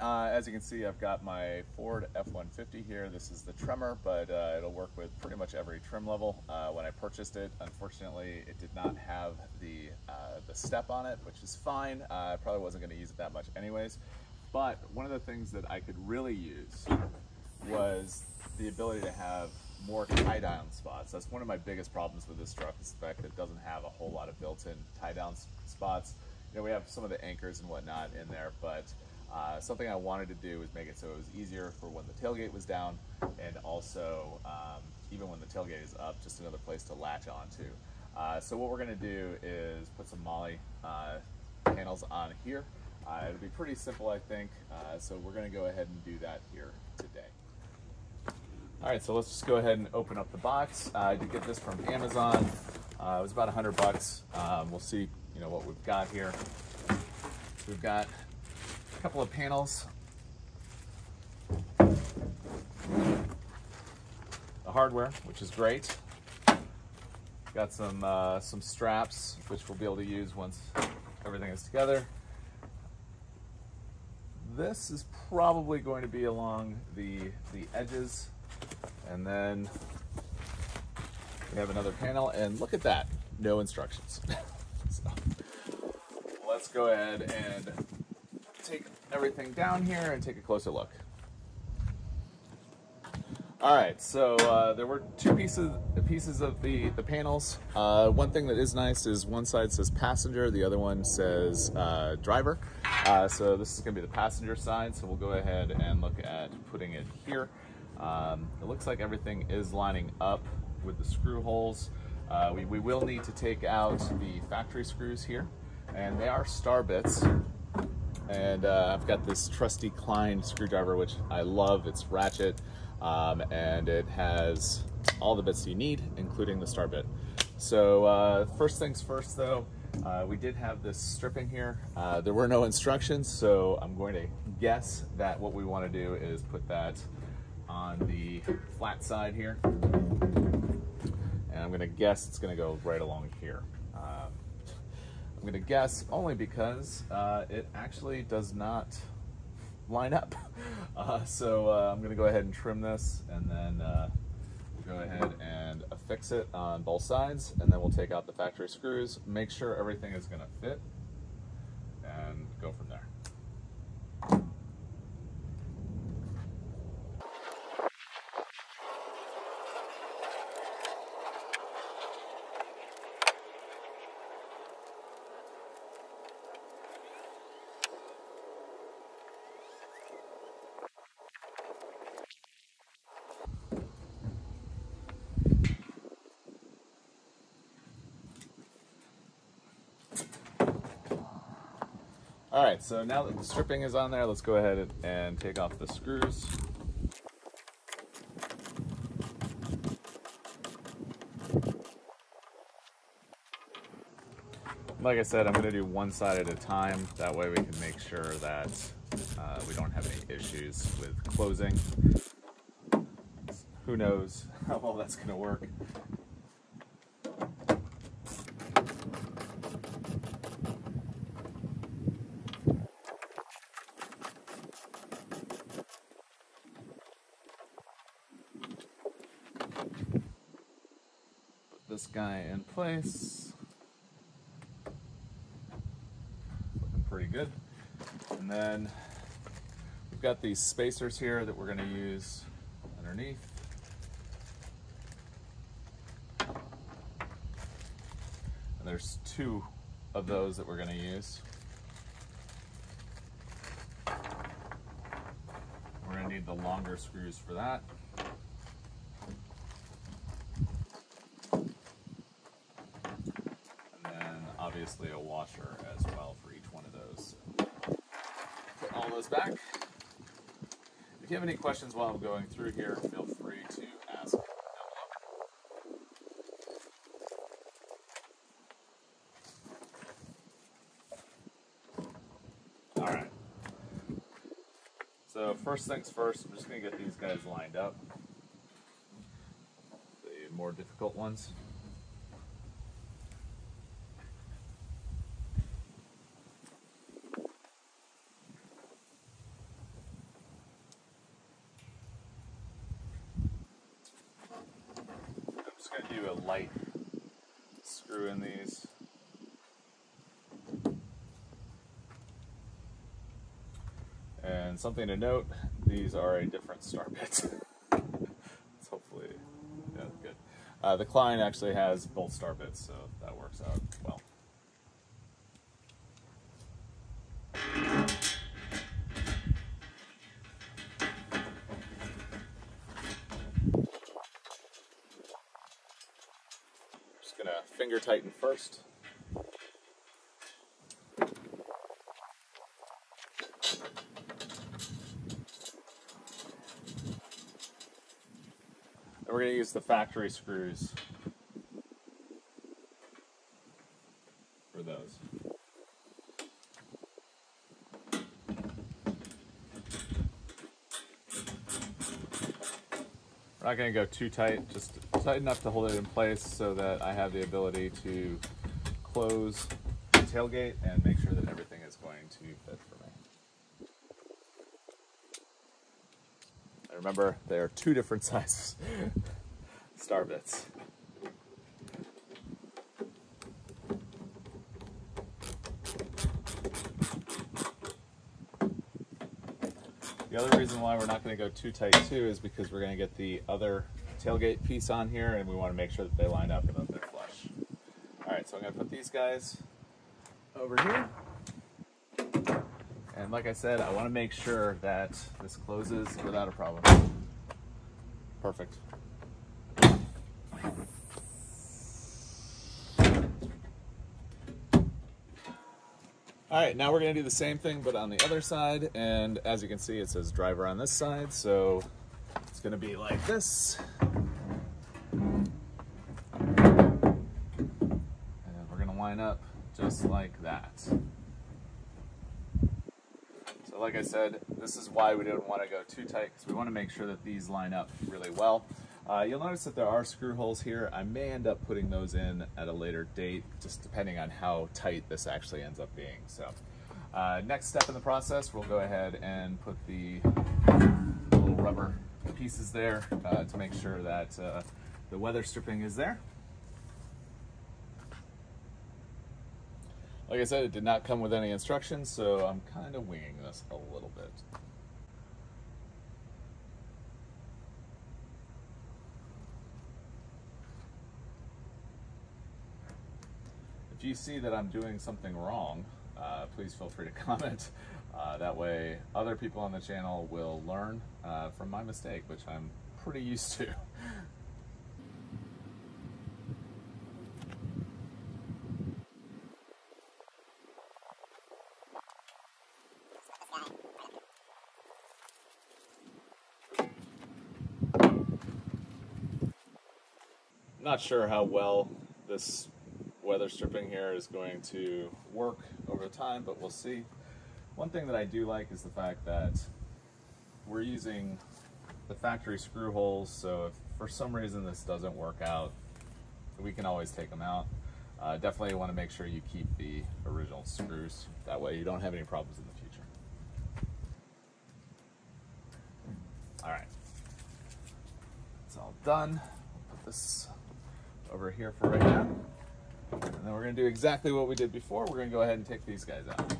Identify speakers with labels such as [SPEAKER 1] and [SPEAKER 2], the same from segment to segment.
[SPEAKER 1] as you can see, I've got my Ford F-150 here. This is the Tremor, but it'll work with pretty much every trim level. When I purchased it, unfortunately, it did not have the step on it, which is fine. I probably wasn't going to use it that much anyways. But one of the things that I could really use was the ability to have more tie-down spots. That's one of my biggest problems with this truck, is the fact that it doesn't have a whole lot of built-in tie-down spots. You know, we have some of the anchors and whatnot in there, but something I wanted to do was make it so it was easier for when the tailgate was down, and also even when the tailgate is up, just another place to latch onto. So what we're going to do is put some Molle panels on here. It'll be pretty simple, I think, so we're going to go ahead and do that here today. All right, so let's just go ahead and open up the box. I did get this from Amazon. It was about $100. We'll see, you know, what we've got here. So we've got a couple of panels, the hardware, which is great. Got some straps, which we'll be able to use once everything is together. This is probably going to be along the edges, and then we have another panel, and look at that, no instructions. So let's go ahead and take everything down here and take a closer look. All right, so there were two pieces of the panels. One thing that is nice is one side says passenger, the other one says driver. So this is going to be the passenger side, so we'll go ahead and look at putting it here. It looks like everything is lining up with the screw holes. We will need to take out the factory screws here, and they are star bits. And I've got this trusty Klein screwdriver, which I love. It's ratchet, and it has all the bits you need, including the star bit. So first things first, though, we did have this stripping here. There were no instructions, so I'm going to guess that what we want to do is put that on the flat side here, and I'm going to guess it's going to go right along here. I'm going to guess only because it actually does not line up. So I'm going to go ahead and trim this, and then we'll go ahead and affix it on both sides, and then we'll take out the factory screws, make sure everything is going to fit, and go from there. All right, so now that the stripping is on there, let's go ahead and take off the screws. Like I said, I'm going to do one side at a time. That way we can make sure that we don't have any issues with closing. Who knows how well that's going to work. This guy in place, looking pretty good. And then we've got these spacers here that we're going to use underneath. And there's two of those that we're going to use. We're going to need the longer screws for that. Obviously a washer as well for each one of those. So put all those back. If you have any questions while I'm going through here, feel free to ask down below. All right. So first things first, I'm just going to get these guys lined up. The more difficult ones. Just going to do a light screw in these. And something to note, these are a different star bit. It's hopefully, yeah, good. The Klein actually has both star bits, so that works out well. Just gonna finger tighten first. We're going to use the factory screws for those. We're not going to go too tight, just tight enough to hold it in place so that I have the ability to close the tailgate and make sure that everything is going to fit for me. And remember, they are two different sizes star bits. The other reason why we're not going to go too tight too is because we're going to get the other tailgate piece on here and we want to make sure that they line up and that they're flush. Alright, so I'm going to put these guys over here. And like I said, I want to make sure that this closes without a problem. Perfect. Alright, now we're going to do the same thing but on the other side, and as you can see it says driver on this side, so it's going to be like this. And we're going to line up just like that. So like I said, this is why we don't want to go too tight, because we want to make sure that these line up really well. You'll notice that there are screw holes here. I may end up putting those in at a later date, just depending on how tight this actually ends up being. So next step in the process, we'll go ahead and put the little rubber pieces there to make sure that the weather stripping is there. Like I said, it did not come with any instructions, so I'm kind of winging this a little bit. If you see that I'm doing something wrong, please feel free to comment. That way other people on the channel will learn from my mistake, which I'm pretty used to. Not sure how well this weather stripping here is going to work over time, but we'll see. One thing that I do like is the fact that we're using the factory screw holes, so if for some reason this doesn't work out, we can always take them out. Definitely want to make sure you keep the original screws, that way you don't have any problems in the future. Alright, it's all done. I'll put this over here for right now. And then we're going to do exactly what we did before. We're going to go ahead and take these guys out.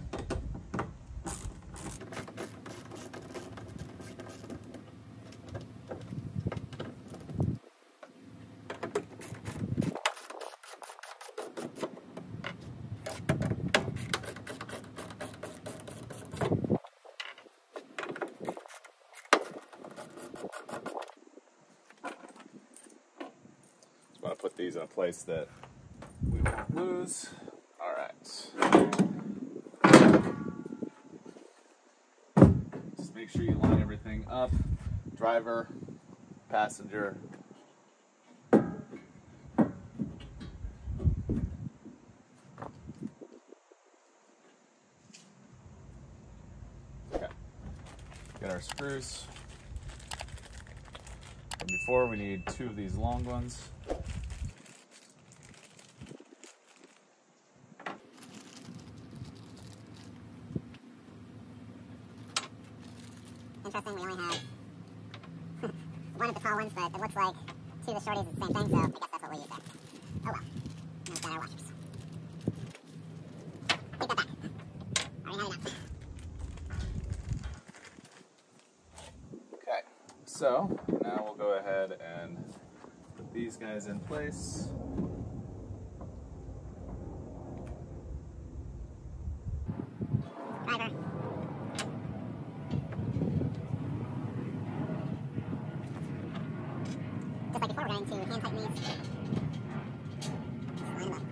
[SPEAKER 1] Just want to put these in a place that we won't lose. All right. Just make sure you line everything up. Driver, passenger. Okay. Get our screws. From before, we need 2 of these long ones.
[SPEAKER 2] Interesting, we only have one of the tall ones, but it looks like 2 of the shorties is the same thing, so I guess that's what we'll use there. Oh well. We've got our washers. Take that back. Already had enough.
[SPEAKER 1] Okay, so now we'll go ahead and put these guys in place.
[SPEAKER 2] Driver. Just like before, we're going to hand tighten these. Line them up.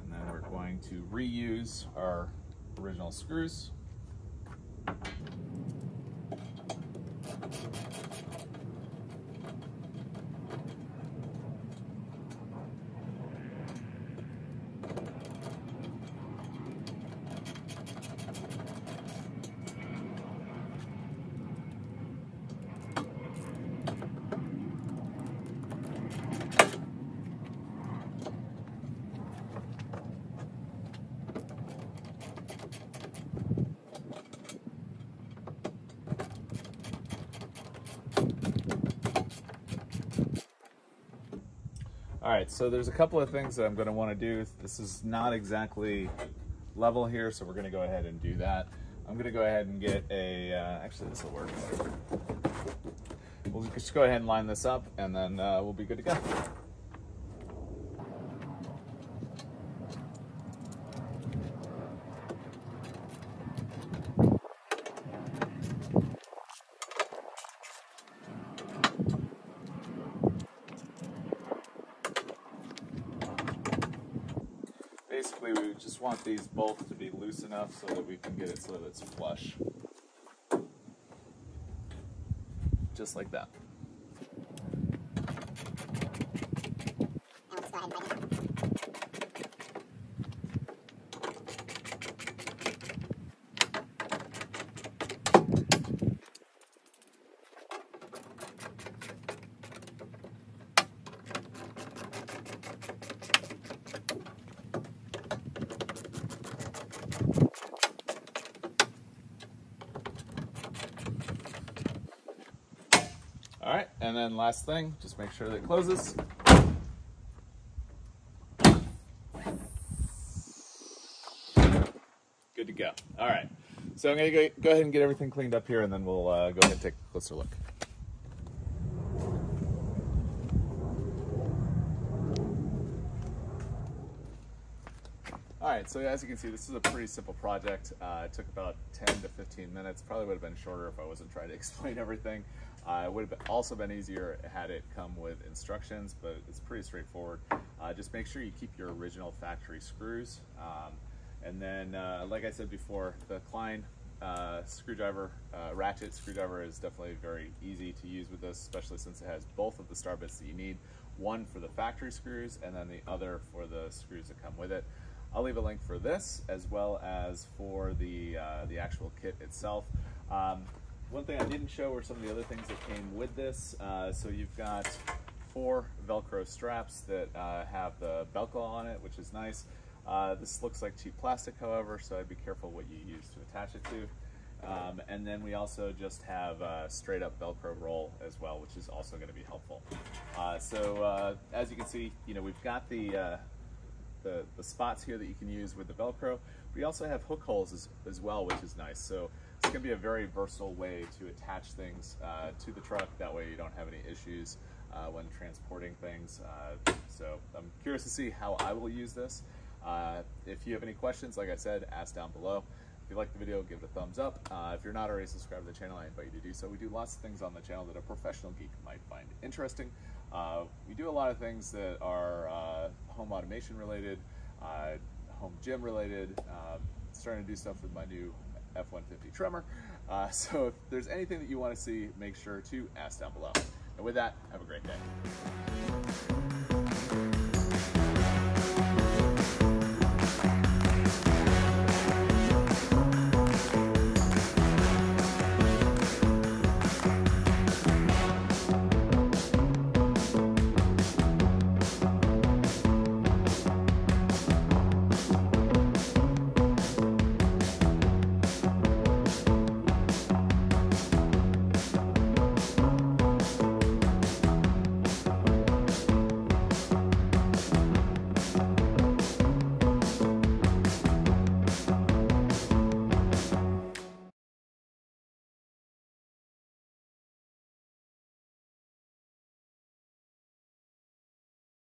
[SPEAKER 1] And then we're going to reuse our original screws. All right, so there's a couple of things that I'm going to want to do. This is not exactly level here, so we're going to go ahead and do that. I'm going to go ahead and get a, actually this will work. We'll just go ahead and line this up, and then we'll be good to go. Basically, we just want these both to be loose enough so that we can get it so that it's flush. Just like that.
[SPEAKER 2] And we'll just go ahead and tighten it up.
[SPEAKER 1] All right, and then last thing, just make sure that it closes. Good to go. All right, so I'm gonna go ahead and get everything cleaned up here, and then we'll go ahead and take a closer look. All right, so as you can see, this is a pretty simple project. It took about 10 to 15 minutes. Probably would have been shorter if I wasn't trying to explain everything. It would have also been easier had it come with instructions, but it's pretty straightforward. Just make sure you keep your original factory screws. And then, like I said before, the Klein screwdriver, ratchet screwdriver is definitely very easy to use with this, especially since it has both of the star bits that you need. One for the factory screws, and then the other for the screws that come with it. I'll leave a link for this as well as for the actual kit itself. One thing I didn't show were some of the other things that came with this. So you've got 4 Velcro straps that have the Velcro on it, which is nice. This looks like cheap plastic, however, so I'd be careful what you use to attach it to. And then we also just have a straight up Velcro roll as well, which is also going to be helpful. As you can see, we've got the spots here that you can use with the Velcro. We also have hook holes as well, which is nice. So it's going to be a very versatile way to attach things to the truck. That way you don't have any issues when transporting things. So I'm curious to see how I will use this. If you have any questions, like I said, ask down below. If you like the video, give it a thumbs up. If you're not already subscribed to the channel, I invite you to do so. We do lots of things on the channel that a professional geek might find interesting. We do a lot of things that are home automation related, home gym related, starting to do stuff with my new F-150 Tremor. So if there's anything that you want to see, make sure to ask down below. And with that, have a great day.